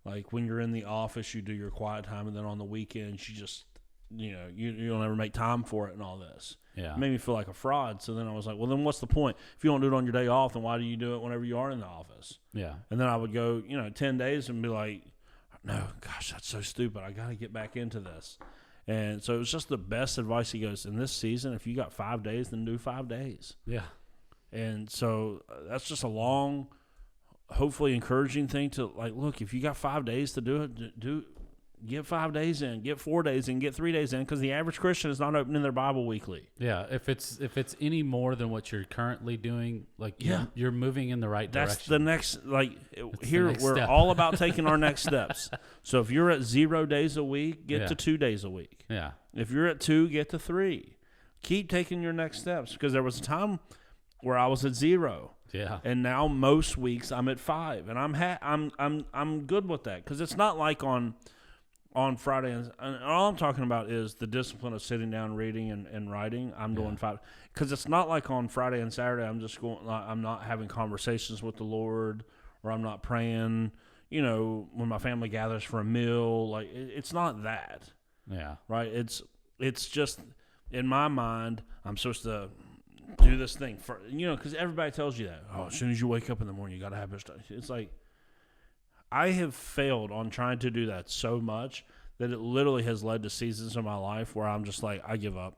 Like when you're in the office, you do your quiet time, and then on the weekends, you just, you don't ever make time for it and all this. Yeah. It made me feel like a fraud. So then I was like, well, then what's the point? If you don't do it on your day off, then why do you do it whenever you are in the office? Yeah. And then I would go, 10 days and be like, no, gosh, that's so stupid. I got to get back into this. And so it was just the best advice. He goes, in this season, if you got 5 days, then do 5 days. Yeah. And so that's just a long, hopefully encouraging thing to like, look, if you got 5 days to do it, get 5 days in, get 4 days in, get 3 days in, because the average Christian is not opening their Bible weekly. Yeah, if it's any more than what you're currently doing, like you're moving in the right direction. That's the next, we're all about taking our next steps. So if you're at 0 days a week, get to 2 days a week. Yeah. If you're at 2, get to 3. Keep taking your next steps, because there was a time where I was at 0. Yeah. And now most weeks I'm at 5, and I'm good with that, because it's not like on Friday, and all I'm talking about is the discipline of sitting down, reading, and writing. I'm doing 5, because it's not like on Friday and Saturday I'm not having conversations with the Lord, or I'm not praying, when my family gathers for a meal. Like, it's not that. Yeah. Right? It's just, in my mind, I'm supposed to do this thing for, because everybody tells you that. Oh, as soon as you wake up in the morning, you got to have this stuff. It's like, I have failed on trying to do that so much that it literally has led to seasons of my life where I'm just like, I give up.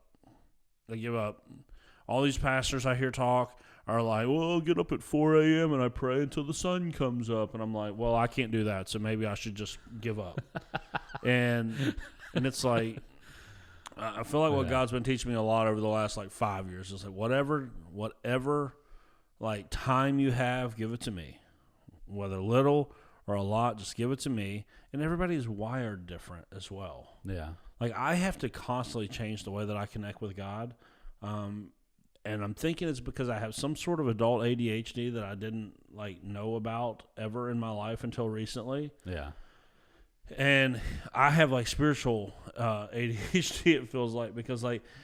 All these pastors I hear talk are like, well, I'll get up at 4 a.m. and I pray until the sun comes up. And I'm like, well, I can't do that, so maybe I should just give up. and it's like, I feel like what God's been teaching me a lot over the last 5 years is like, whatever time you have, give it to me. Whether little or a lot, just give it to me. And everybody's wired different as well. Yeah. Like, I have to constantly change the way that I connect with God. And I'm thinking it's because I have some sort of adult ADHD that I didn't know about ever in my life until recently. Yeah. And I have spiritual ADHD, it feels like, because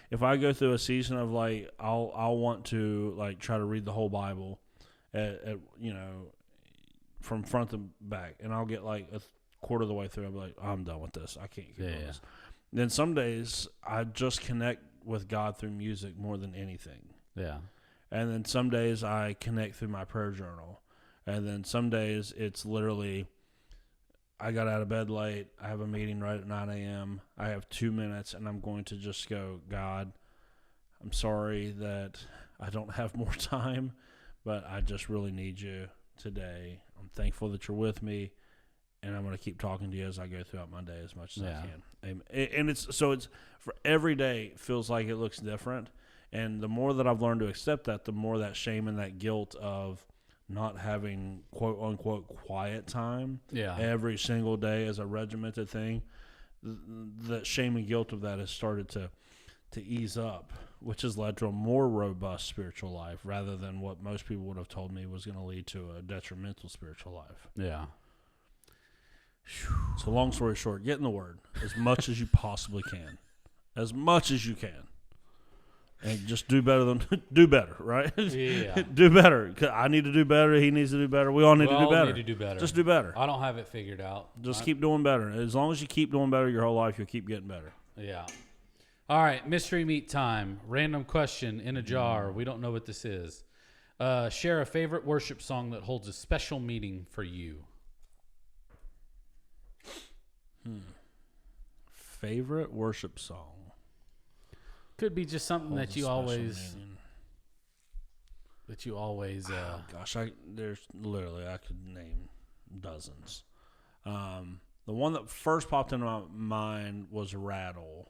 if I go through a season of I'll want to try to read the whole Bible at from front to back, and I'll get a quarter of the way through, I'll be like, oh, I'm done with this. I can't keep doing this. Then some days I just connect with God through music more than anything. Yeah. And then some days I connect through my prayer journal. And then some days it's literally, I got out of bed late, I have a meeting right at 9 a.m., I have 2 minutes, and I'm going to just go, God, I'm sorry that I don't have more time, but I just really need you today. I'm thankful that you're with me, and I'm going to keep talking to you as I go throughout my day as much as I can. And it's for every day, it feels like it looks different. And the more that I've learned to accept that, the more that shame and that guilt of not having quote unquote quiet time every single day as a regimented thing, the shame and guilt of that has started to ease up, which has led to a more robust spiritual life rather than what most people would have told me was going to lead to a detrimental spiritual life. Yeah. So long story short, get in the Word as much as you possibly can. As much as you can. And just do better, right? Yeah. Do better. I need to do better. He needs to do better. We all need to do better. Need to do better. Just do better. I don't have it figured out. Just keep doing better. As long as you keep doing better your whole life, you'll keep getting better. Yeah. All right, mystery meat time. Random question in a jar. We don't know what this is. Share a favorite worship song that holds a special meaning for you. Favorite worship song? Could be just something that you always gosh, there's literally, I could name dozens. The one that first popped into my mind was Rattle,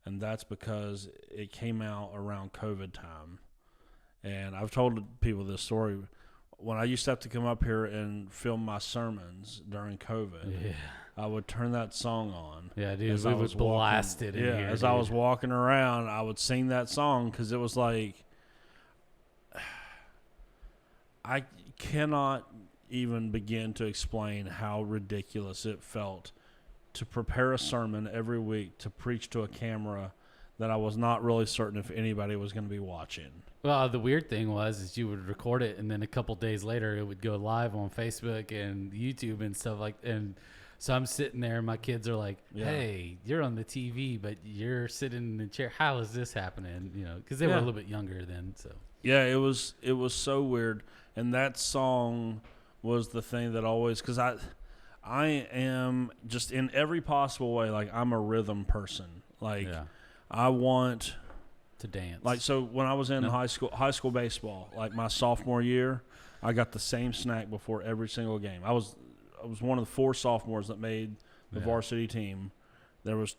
and that's because it came out around COVID time. And I've told people this story. When I used to have to come up here and film my sermons during COVID, I would turn that song on. Yeah, dude, we would blast it in here. As I was walking around, I would sing that song because it was like, I cannot even begin to explain how ridiculous it felt to prepare a sermon every week to preach to a camera that I was not really certain if anybody was going to be watching. Well, the weird thing is you would record it, and then a couple days later, it would go live on Facebook and YouTube and stuff like. And so I'm sitting there, and my kids are like, "Hey, you're on the TV, but you're sitting in the chair. How is this happening?" You know, because they were a little bit younger then. So yeah, it was so weird, and that song was the thing that always, because I am just in every possible way, like I'm a rhythm person, like I want to dance. Like, so when I was in high school baseball, like my sophomore year, I got the same snack before every single game. I was one of the 4 sophomores that made the varsity team. There was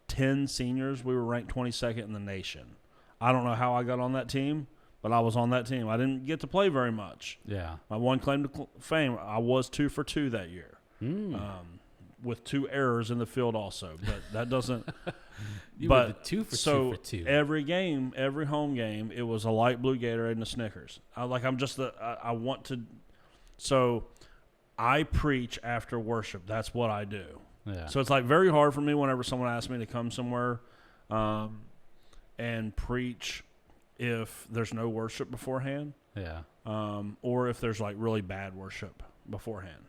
10 seniors. We were ranked 22nd in the nation. I don't know how I got on that team, but I was on that team. I didn't get to play very much. Yeah. My one claim to fame, I was 2 for 2 that year. With 2 errors in the field also, but that doesn't. Were the 2 for 2 for 2. Every game, every home game, it was a light blue Gatorade and a Snickers. I want to. So, I preach after worship. That's what I do. Yeah. So it's like very hard for me whenever someone asks me to come somewhere, and preach if there's no worship beforehand. Yeah. Or if there's like really bad worship beforehand.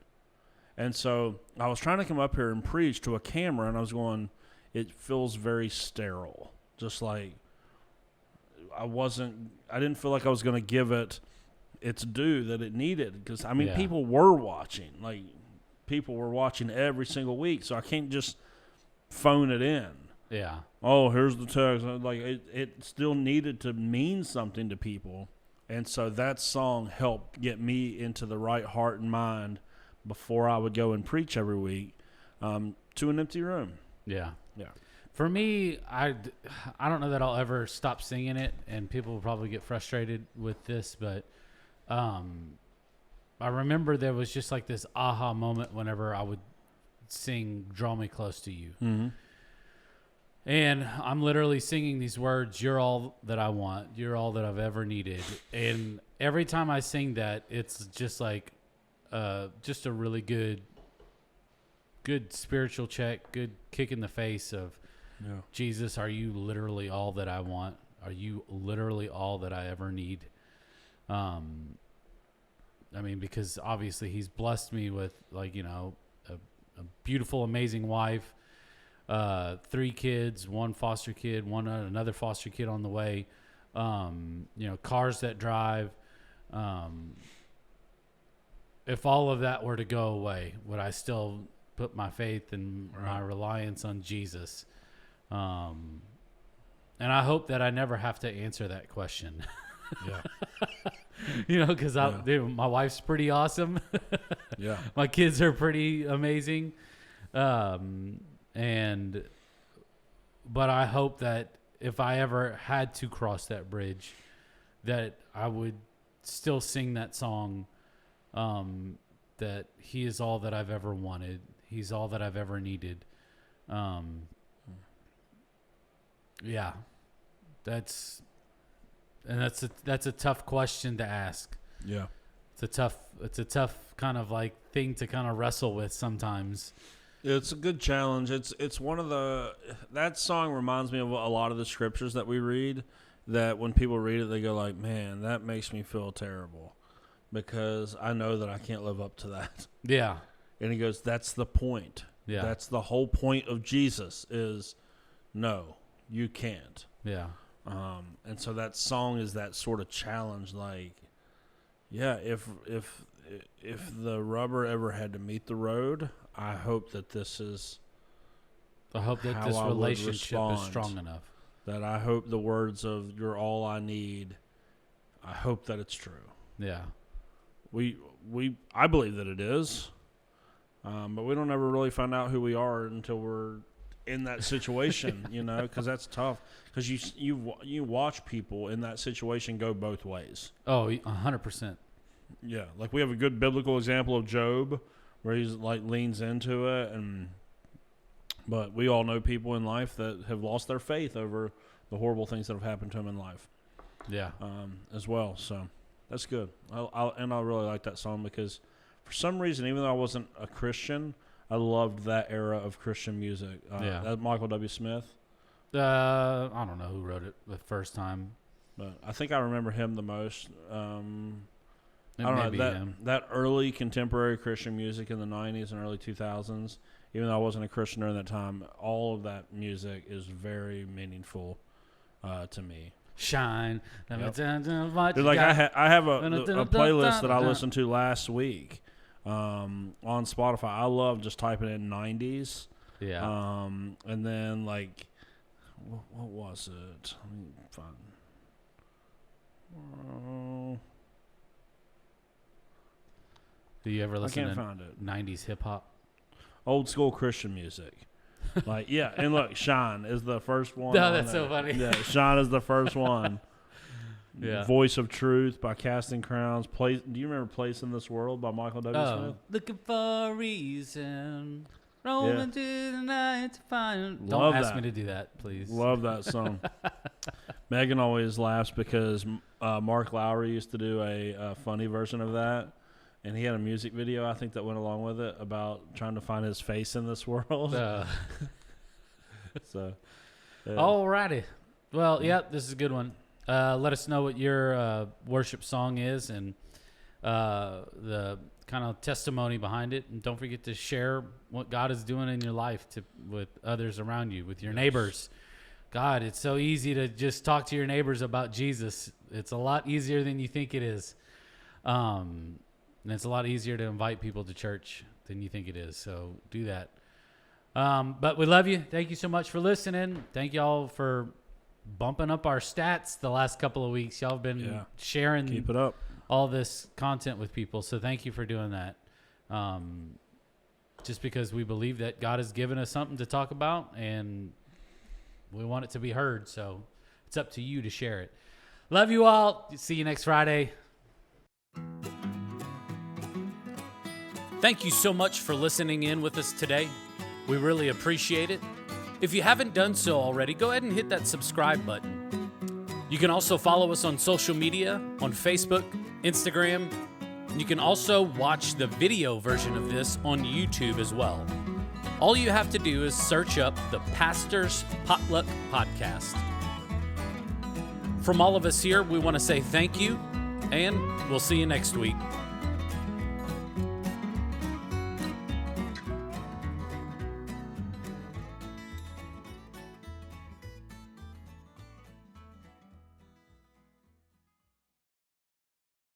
And so I was trying to come up here and preach to a camera, and I was going, it feels very sterile. Just like I didn't feel like I was going to give it its due that it needed. Because, I mean, people were watching. Like, people were watching every single week, so I can't just phone it in. Yeah. Oh, here's the text. Like, it still needed to mean something to people. And so that song helped get me into the right heart and mind before I would go and preach every week to an empty room. Yeah. Yeah. For me, I don't know that I'll ever stop singing it, and people will probably get frustrated with this, but I remember there was just like this aha moment whenever I would sing Draw Me Close to You. Mm-hmm. And I'm literally singing these words, you're all that I want, you're all that I've ever needed. And every time I sing that, it's just like just a really good spiritual check, good kick in the face of Jesus, are you literally all that I want? Are you literally all that I ever need? I mean, because obviously he's blessed me with, like, you know, a beautiful, amazing wife, 3 kids, 1 foster kid, another foster kid on the way, you know, cars that drive. If all of that were to go away, would I still put my faith and my reliance on Jesus? And I hope that I never have to answer that question. Yeah. You know, because my wife's pretty awesome. Yeah. My kids are pretty amazing. But I hope that if I ever had to cross that bridge, that I would still sing that song, that he is all that I've ever wanted. He's all that I've ever needed. Yeah, that's a tough question to ask. Yeah. It's a tough kind of like thing to kind of wrestle with sometimes. It's a good challenge. It's one of that song reminds me of a lot of the scriptures that we read, that when people read it, they go like, man, that makes me feel terrible because I know that I can't live up to that. Yeah. And he goes, that's the point. Yeah. That's the whole point of Jesus is, no, you can't. Yeah. And so that song is that sort of challenge, like, yeah, if the rubber ever had to meet the road, I hope that this relationship is strong enough. That I hope the words of "You're all I need," I hope that it's true. Yeah. I believe that it is, but we don't ever really find out who we are until we're in that situation, because that's tough. Because you watch people in that situation go both ways. Oh, 100%. Yeah, like we have a good biblical example of Job, where he's like leans into it, but we all know people in life that have lost their faith over the horrible things that have happened to them in life. Yeah, as well. So that's good. I really like that song because for some reason, even though I wasn't a Christian, I loved that era of Christian music. That Michael W. Smith. I don't know who wrote it the first time, but I think I remember him the most. I don't know, that early contemporary Christian music in the 90s and early 2000s, even though I wasn't a Christian during that time, all of that music is very meaningful to me. Shine. Yep. Dude, like I have a playlist that I listened to last week on Spotify. I love just typing in 90s. Yeah. And then, like, what was it? Let me find. Do you ever listen to find it. 90s hip-hop? Old school Christian music. Like, yeah, and look, Shine is the first one. No, that's so funny. Yeah, Shine is the first one. Yeah. Voice of Truth by Casting Crowns. Do you remember Place in This World by Michael W. Smith? Looking for a reason. Rolling to the night to find. Don't ask me to do that, please. Love that song. Megan always laughs because Mark Lowry used to do a funny version of that. And he had a music video, I think, that went along with it about trying to find his face in this world. So, yeah. Alrighty. Well, this is a good one. Let us know what your worship song is and the kind of testimony behind it. And don't forget to share what God is doing in your life with others around you, with your neighbors. God, it's so easy to just talk to your neighbors about Jesus. It's a lot easier than you think it is. And it's a lot easier to invite people to church than you think it is. So do that. But we love you. Thank you so much for listening. Thank y'all for bumping up our stats the last couple of weeks. Y'all have been sharing Keep it up. all this content with people. So thank you for doing that. Just because we believe that God has given us something to talk about and we want it to be heard. So it's up to you to share it. Love you all. See you next Friday. Thank you so much for listening in with us today. We really appreciate it. If you haven't done so already, go ahead and hit that subscribe button. You can also follow us on social media, on Facebook, Instagram, and you can also watch the video version of this on YouTube as well. All you have to do is search up the Pastor's Potluck Podcast. From all of us here, we want to say thank you, and we'll see you next week.